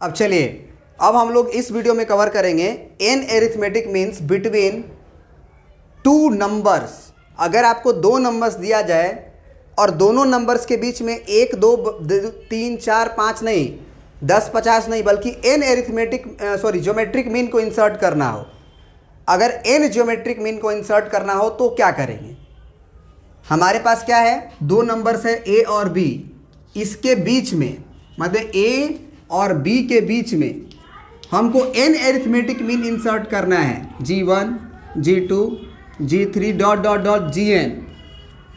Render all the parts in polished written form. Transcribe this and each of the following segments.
अब चलिए, अब हम लोग इस वीडियो में कवर करेंगे n arithmetic means between two numbers. अगर आपको दो नंबर्स दिया जाए और दोनों नंबर्स के बीच में 1 2 3 4 5 नहीं, 10 50 नहीं, बल्कि एन एरिथमेटिक ज्योमेट्रिक मीन को इंसर्ट करना हो, अगर एन ज्योमेट्रिक मीन को इंसर्ट करना हो तो क्या करेंगे? हमारे पास क्या है, दो नंबर्स है ए और बी, इसके बीच में मतलब ए और बी के बीच में हमको एन एरिथमेटिक मीन इंसर्ट करना है, G1 G2 G3 dot dot dot Gn,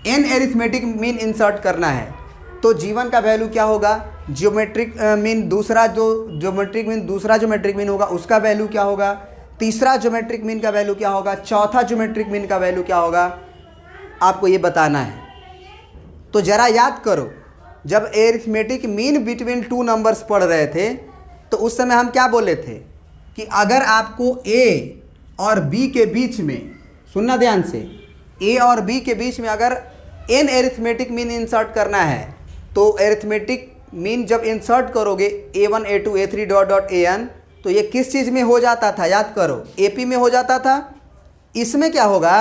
n arithmetic mean insert करना है। तो G1 का वैल्यू क्या होगा, ज्योमेट्रिक मीन दूसरा जो ज्योमेट्रिक मीन दूसरा ज्योमेट्रिक मीन होगा उसका वैल्यू क्या होगा, तीसरा ज्योमेट्रिक मीन का वैल्यू क्या होगा, चौथा ज्योमेट्रिक मीन का वैल्यू क्या होगा, आपको ये बताना है। तो ज़रा याद करो, जब arithmetic mean between two numbers पढ़ रहे थे तो उस समय हम क्या बोले थे कि अगर आपको ए और बी के बीच में, सुनना ध्यान से, ए और बी के बीच में अगर एन एरिथमेटिक मीन इंसर्ट करना है तो एरिथमेटिक मीन जब इंसर्ट करोगे A1 A2 A3 dot dot An, तो ये किस चीज़ में हो जाता था, याद करो, AP में हो जाता था। इसमें क्या होगा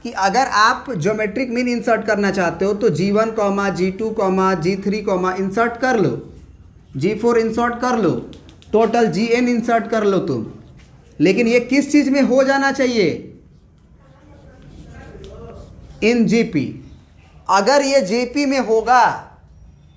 कि अगर आप ज्योमेट्रिक मीन इंसर्ट करना चाहते हो तो G1, G2, G3, इंसर्ट कर लो, G4 इंसर्ट कर लो, टोटल Gn इंसर्ट कर लो तुम। लेकिन ये किस चीज़ में हो जाना चाहिए, इन GP। अगर ये JP में होगा,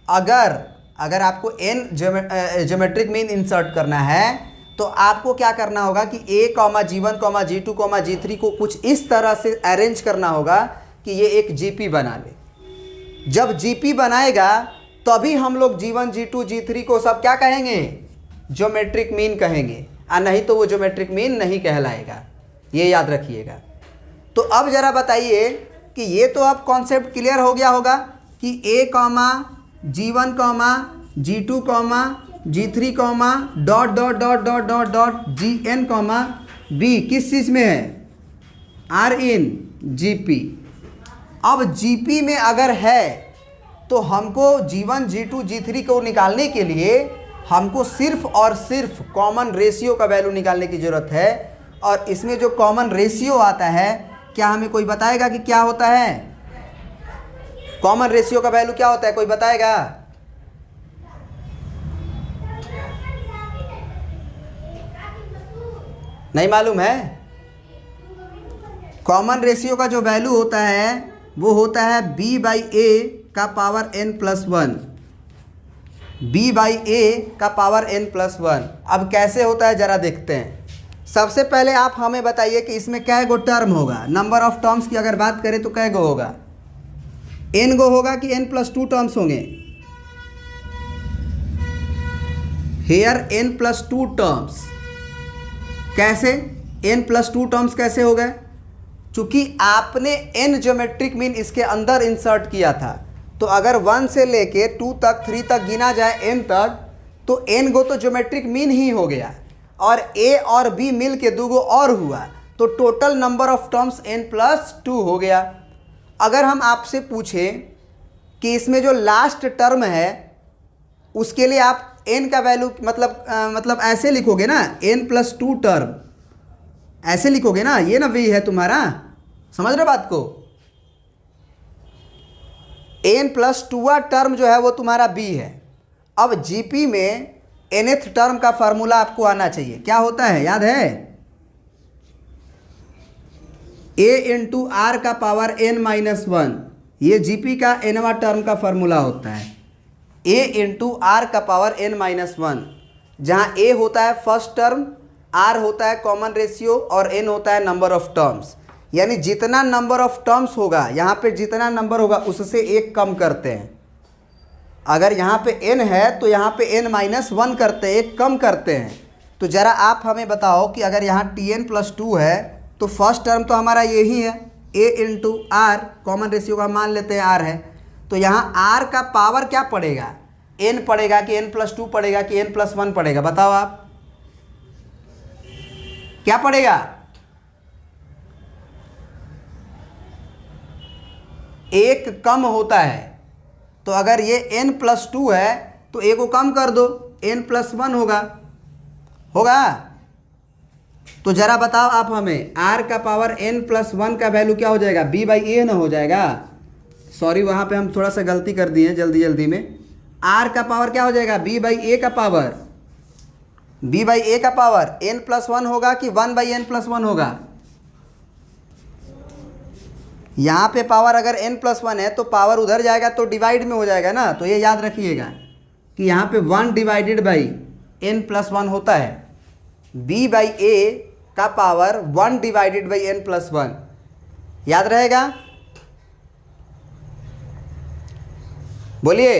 अगर आपको n ज्योमेट्रिक मीन इंसर्ट करना है तो आपको क्या करना होगा कि A, G1, G2, G3 को कुछ इस तरह से अरेंज करना होगा कि ये एक GP बना ले। जब GP बनाएगा तभी हम लोग G1, G2, G3 को सब क्या कहेंगे, ज्योमेट्रिक मीन कहेंगे, और नहीं तो वो ज्योमेट्रिक मीन नहीं कहलाएगा, ये याद रखिएगा। तो अब ज़रा बताइए कि ये तो अब कॉन्सेप्ट क्लियर हो गया होगा कि A, G1, G2, G3, dot dot dot dot dot dot Gn, B किस चीज़ में है, R इन GP। अब GP में अगर है तो हमको G1, G2, G3 को निकालने के लिए हमको सिर्फ और सिर्फ कॉमन रेशियो का वैल्यू निकालने की ज़रूरत है। और इसमें जो कॉमन रेशियो आता है, क्या हमें कोई बताएगा कि क्या होता है, कॉमन रेशियो का वैल्यू क्या होता है, कोई बताएगा? नहीं मालूम है? कॉमन रेशियो का जो वैल्यू होता है वो होता है B/A का पावर n+1, B/A का पावर n+1। अब कैसे होता है ज़रा देखते हैं। सबसे पहले आप हमें बताइए कि इसमें कै गो टर्म होगा, नंबर ऑफ टर्म्स की अगर बात करें तो कै गो होगा, n गो होगा कि n+2 टर्म्स होंगे? Here n+2 terms. कैसे n+2 टर्म्स कैसे हो गए? चूंकि आपने n ज्योमेट्रिक मीन इसके अंदर इंसर्ट किया था, तो अगर 1 से लेके 2 तक 3 तक गिना जाए n तक, तो n गो तो ज्योमेट्रिक मीन ही हो गया, और a और b मिल के 2 गो और हुआ, तो total number of terms n+2 हो गया। अगर हम आपसे पूछें कि इसमें जो लास्ट टर्म है उसके लिए आप n का वैल्यू मतलब ऐसे लिखोगे ना, n+2 टर्म ऐसे लिखोगे ना, ये ना v है तुम्हारा, समझ रहे बात को? n+2 टर्म जो है वो तुम्हारा b है। अब GP में nth टर्म का फार्मूला आपको आना चाहिए, क्या होता है याद है? A × R का पावर n-1, ये GP का nवां टर्म का फार्मूला होता है, A × R का पावर n-1, जहाँ A होता है फर्स्ट टर्म, R होता है कॉमन रेशियो और n होता है नंबर ऑफ टर्म्स। यानी जितना नंबर ऑफ टर्म्स होगा, यहाँ पे जितना नंबर होगा उससे एक कम करते हैं। अगर यहाँ पे n है तो यहाँ पे n-1 करते हैं, एक कम करते हैं। तो ज़रा आप हमें बताओ कि अगर यहाँ Tn+2 है तो फर्स्ट टर्म तो हमारा यही है, A × R, कॉमन रेशियो का मान लेते हैं R है, तो यहाँ R का पावर क्या पड़ेगा, n पड़ेगा कि n+2 पड़ेगा कि n+1 पड़ेगा, बताओ आप क्या पड़ेगा? एक कम होता है, तो अगर ये n+2 है तो a को कम कर दो, n+1 होगा, होगा? तो जरा बताओ आप हमें, r का पावर n+1 का वैल्यू क्या हो जाएगा? b बाई ए ना हो जाएगा? सॉरी, वहाँ पे हम थोड़ा सा गलती कर दिए जल्दी जल्दी में। r का पावर क्या हो जाएगा? b बाई ए का पावर, b बाई ए का पावर n+1 होगा कि 1 बाई n+1 होगा? यहाँ पे पावर अगर n+1 है तो पावर उधर जाएगा तो डिवाइड में हो जाएगा ना। तो ये याद रखिएगा कि यहाँ पे 1 डिवाइडेड बाई n+1 होता है। b बाई ए का पावर 1 डिवाइडेड बाई n+1, याद रहेगा? बोलिए।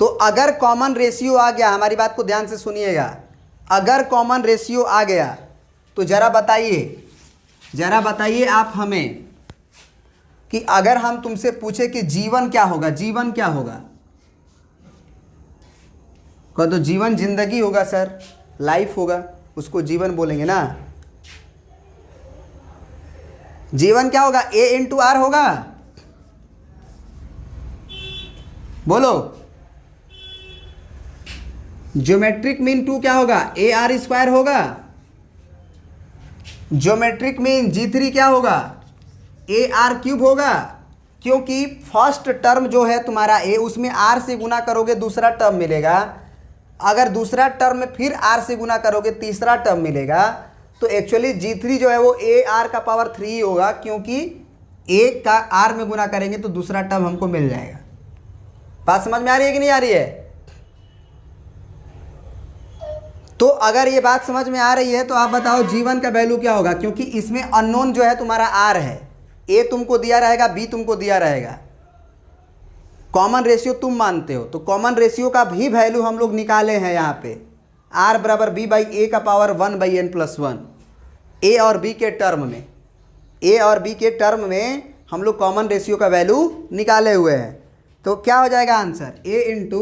तो अगर कॉमन रेशियो आ गया, हमारी बात को ध्यान से सुनिएगा, अगर कॉमन रेशियो आ गया तो जरा बताइए आप हमें कि अगर हम तुमसे पूछे कि जीवन क्या होगा, जीवन क्या होगा? कहो तो जीवन जिंदगी होगा सर, लाइफ होगा, उसको जीवन बोलेंगे ना। जीवन क्या होगा? a इंटू आर होगा। बोलो। ज्योमेट्रिक मीन 2 क्या होगा? ए आर स्क्वायर होगा। ज्योमेट्रिक मीन G3 क्या होगा? ए आर क्यूब होगा। क्योंकि फर्स्ट टर्म जो है तुम्हारा ए, उसमें आर से गुना करोगे दूसरा टर्म मिलेगा, अगर दूसरा टर्म में फिर आर से गुना करोगे तीसरा टर्म मिलेगा। तो एक्चुअली G3 जो है वो ए आर का पावर 3 होगा, क्योंकि ए का आर में गुना करेंगे तो दूसरा टर्म हमको मिल जाएगा। बात समझ में आ रही है कि नहीं आ रही है? तो अगर ये बात समझ में आ रही है तो आप बताओ जीवन का वैल्यू क्या होगा? क्योंकि इसमें अननोन जो है तुम्हारा आर है, ए तुमको दिया रहेगा, बी तुमको दिया रहेगा, कॉमन रेशियो तुम मानते हो, तो कॉमन रेशियो का भी वैल्यू हम लोग निकाले हैं यहाँ पे। आर बराबर बी बाई ए का पावर 1 बाई n+1, ए और बी के टर्म में, ए और बी के टर्म में हम लोग कॉमन रेशियो का वैल्यू निकाले हुए हैं। तो क्या हो जाएगा आंसर? ए इंटू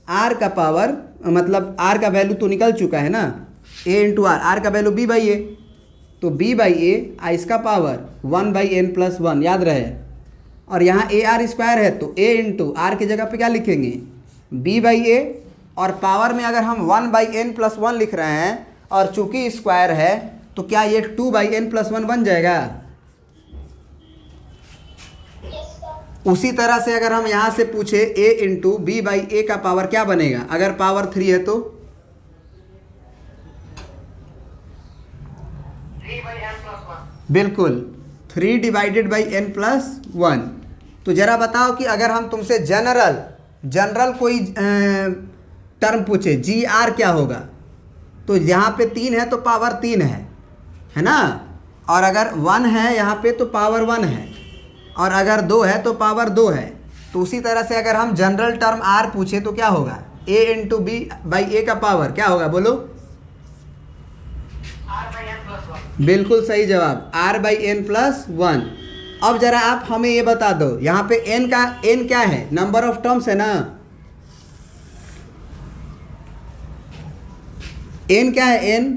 आर का पावर, मतलब आर का वैल्यू तो निकल चुका है ना, ए इंटू आर, आर का वैल्यू बी बाई ए, तो बी बाई ए, इसका पावर 1 बाई n+1, याद रहे। और यहाँ ए आर स्क्वायर है तो ए इंटू आर की जगह पे क्या लिखेंगे? बी बाई ए, और पावर में अगर हम 1 बाई n+1 लिख रहे हैं और चूंकि स्क्वायर है तो क्या ये 2 बाई n+1 बन जाएगा? उसी तरह से अगर हम यहाँ से पूछे a इंटू बी बाई ए का पावर क्या बनेगा? अगर पावर 3 है तो 3 बाई n+1, बिल्कुल 3 डिवाइडेड बाई n+1। तो जरा बताओ कि अगर हम तुमसे जनरल कोई टर्म पूछे, जी आर क्या होगा? तो यहाँ पे 3 है तो पावर 3 है ना, और अगर 1 है यहाँ पे तो पावर 1 है, और अगर 2 है तो पावर 2 है। तो उसी तरह से अगर हम जनरल टर्म आर पूछे तो क्या होगा? a इंटू बी बाई ए का पावर क्या होगा? बोलो। r by n+1। बिल्कुल सही जवाब, r बाई n+1। अब जरा आप हमें ये बता दो, यहाँ पे n क्या है? नंबर ऑफ टर्म्स है ना। n क्या है? n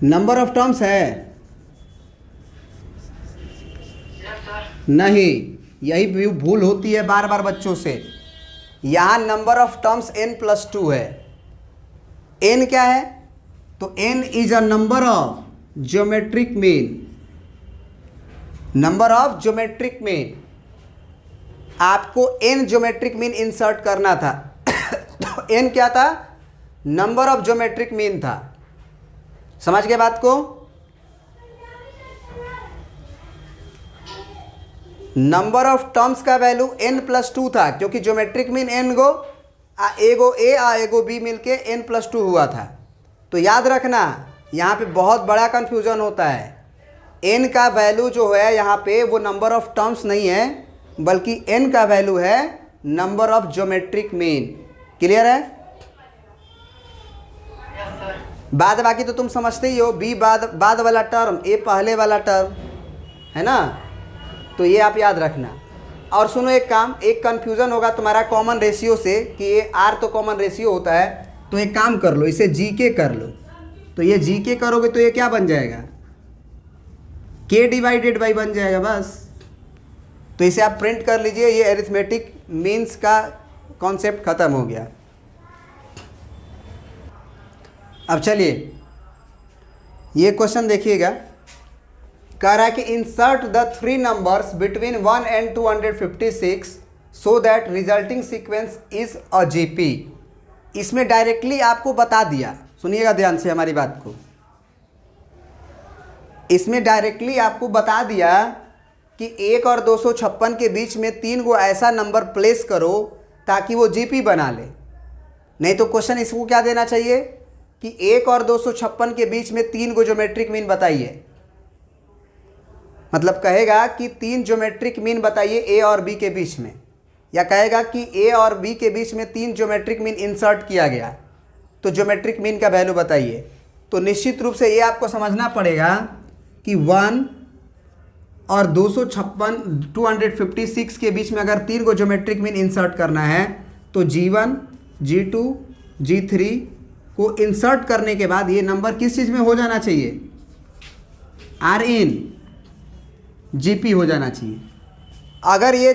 नंबर ऑफ टर्म्स है? Yes sir. नहीं, यही भूल होती है बार बार बच्चों से। यहाँ नंबर ऑफ टर्म्स n+2 है। n क्या है? तो n is a number of geometric mean, number of geometric mean. आपको n ज्योमेट्रिक मीन इंसर्ट करना था। तो n क्या था? नंबर ऑफ ज्योमेट्रिक मीन था। समझ गए बात को? नंबर ऑफ टर्म्स का वैल्यू n+2 था, क्योंकि ज्योमेट्रिक मीन n गो, एगो a एगो b मिलके n+2 हुआ था। तो याद रखना, यहाँ पे बहुत बड़ा कंफ्यूजन होता है। n का वैल्यू जो है यहाँ पे वो नंबर ऑफ टर्म्स नहीं है, बल्कि n का वैल्यू है number of geometric mean. Clear है? Yes sir. बाद बाकी तो तुम समझते ही हो, b बाद वाला टर्म, a पहले वाला टर्म है ना। तो ये आप याद रखना। और सुनो एक काम, एक कन्फ्यूज़न होगा तुम्हारा कॉमन रेशियो से कि ये r तो कॉमन रेशियो होता है, तो एक काम कर लो, इसे जीके कर लो। तो ये जीके करोगे तो ये क्या बन जाएगा? k डिवाइडेड बाई बन जाएगा बस। तो इसे आप प्रिंट कर लीजिए, ये एरिथमेटिक मीन्स का कॉन्सेप्ट ख़त्म हो गया। अब चलिए ये क्वेश्चन देखिएगा, कह रहा है कि insert the 3 numbers between 1 and 256 so that resulting sequence is a GP. इसमें डायरेक्टली आपको बता दिया, सुनिएगा ध्यान से हमारी बात को, इसमें डायरेक्टली आपको बता दिया कि 1 और 256 के बीच में 3 को ऐसा नंबर प्लेस करो ताकि वो जीपी बना ले। नहीं तो क्वेश्चन इसको क्या देना चाहिए कि 1 और 256 के बीच में 3 को ज्योमेट्रिक मीन बताइए, मतलब कहेगा कि 3 ज्योमेट्रिक मीन बताइए ए और बी के बीच में, या कहेगा कि ए और बी के बीच में 3 ज्योमेट्रिक मीन इंसर्ट किया गया तो ज्योमेट्रिक मीन का वैल्यू बताइए। तो निश्चित रूप से ये आपको समझना पड़ेगा कि 1 और 256 के बीच में अगर 3 को ज्योमेट्रिक मीन इंसर्ट करना है तो G1, G2, G3 को इंसर्ट करने के बाद ये नंबर किस चीज़ में हो जाना चाहिए, आर इन जीपी हो जाना चाहिए। अगर ये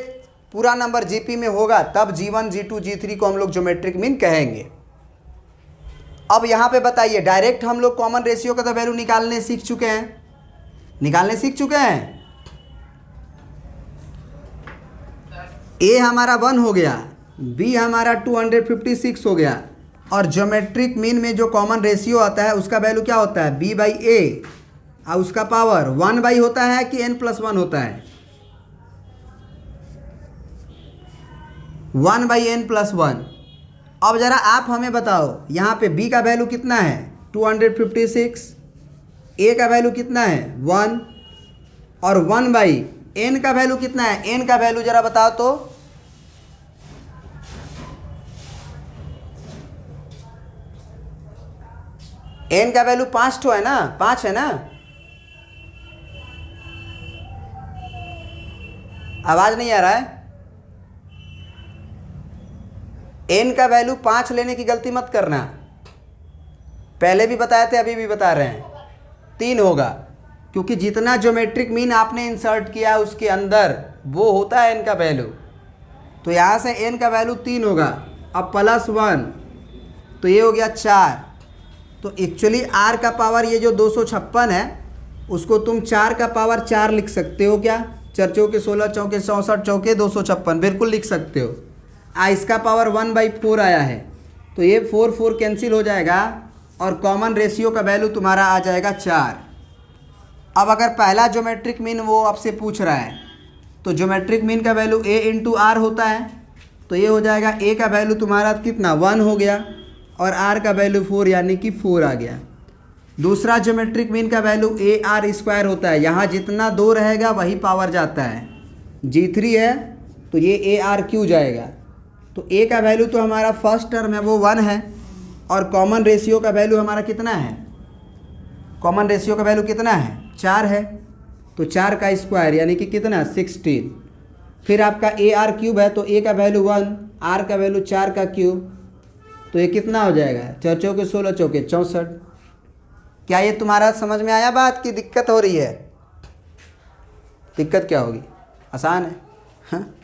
पूरा नंबर जीपी में होगा तब G1, G2, G3 को हम लोग ज्योमेट्रिक मीन कहेंगे। अब यहाँ पे बताइए, डायरेक्ट हम लोग कॉमन रेशियो का तो वैल्यू निकालने सीख चुके हैं, ए हमारा 1 हो गया, बी हमारा 256 हो गया, और ज्योमेट्रिक मीन में जो कॉमन रेशियो आता है उसका वैल्यू क्या होता है, बी बाई ए, और उसका पावर 1 बाई होता है कि n+1 होता है, 1 बाई n+1। अब ज़रा आप हमें बताओ यहाँ पे b का वैल्यू कितना है 256, a का वैल्यू कितना है 1, और 1 बाई n का वैल्यू कितना है, n का वैल्यू ज़रा बताओ तो, n का वैल्यू 5 है ना, 5 है ना, आवाज़ नहीं आ रहा है, n का वैल्यू 5 लेने की गलती मत करना, पहले भी बताए थे अभी भी बता रहे हैं, 3 होगा, क्योंकि जितना ज्योमेट्रिक मीन आपने इंसर्ट किया उसके अंदर वो होता है n का वैल्यू, तो यहाँ से n का वैल्यू 3 होगा। अब +1 तो ये हो गया 4, तो एक्चुअली r का पावर ये जो 256 है उसको तुम 4 का पावर 4 लिख सकते हो क्या, 4 चौके 16, चौके 64, चौके 256, बिल्कुल लिख सकते हो। इसका पावर 1/4 आया है तो ये 4 कैंसिल हो जाएगा और कॉमन रेशियो का वैल्यू तुम्हारा आ जाएगा 4। अब अगर पहला ज्योमेट्रिक मीन वो आपसे पूछ रहा है तो ज्योमेट्रिक मीन का वैल्यू a इंटू आर होता है, तो ये हो जाएगा a का वैल्यू तुम्हारा कितना 1 हो गया और r का वैल्यू 4 यानी कि 4 आ गया। दूसरा ज्योमेट्रिक मीन का वैल्यू AR² होता है, यहाँ जितना 2 रहेगा वही पावर जाता है, G3 है तो ये ARQ जाएगा, तो a का वैल्यू तो हमारा फर्स्ट टर्म है वो 1 है, और कॉमन रेशियो का वैल्यू हमारा कितना है, कॉमन रेशियो का वैल्यू कितना है 4 है, तो 4 का स्क्वायर यानी कि कितना 16। फिर आपका AR³ है तो a का वैल्यू 1, r का वैल्यू 4 का क्यूब, तो ये कितना हो जाएगा 4 चौके 16, चौके 64। क्या ये तुम्हारा समझ में आया बात की दिक्कत हो रही है, दिक्कत क्या होगी, आसान है हाँ?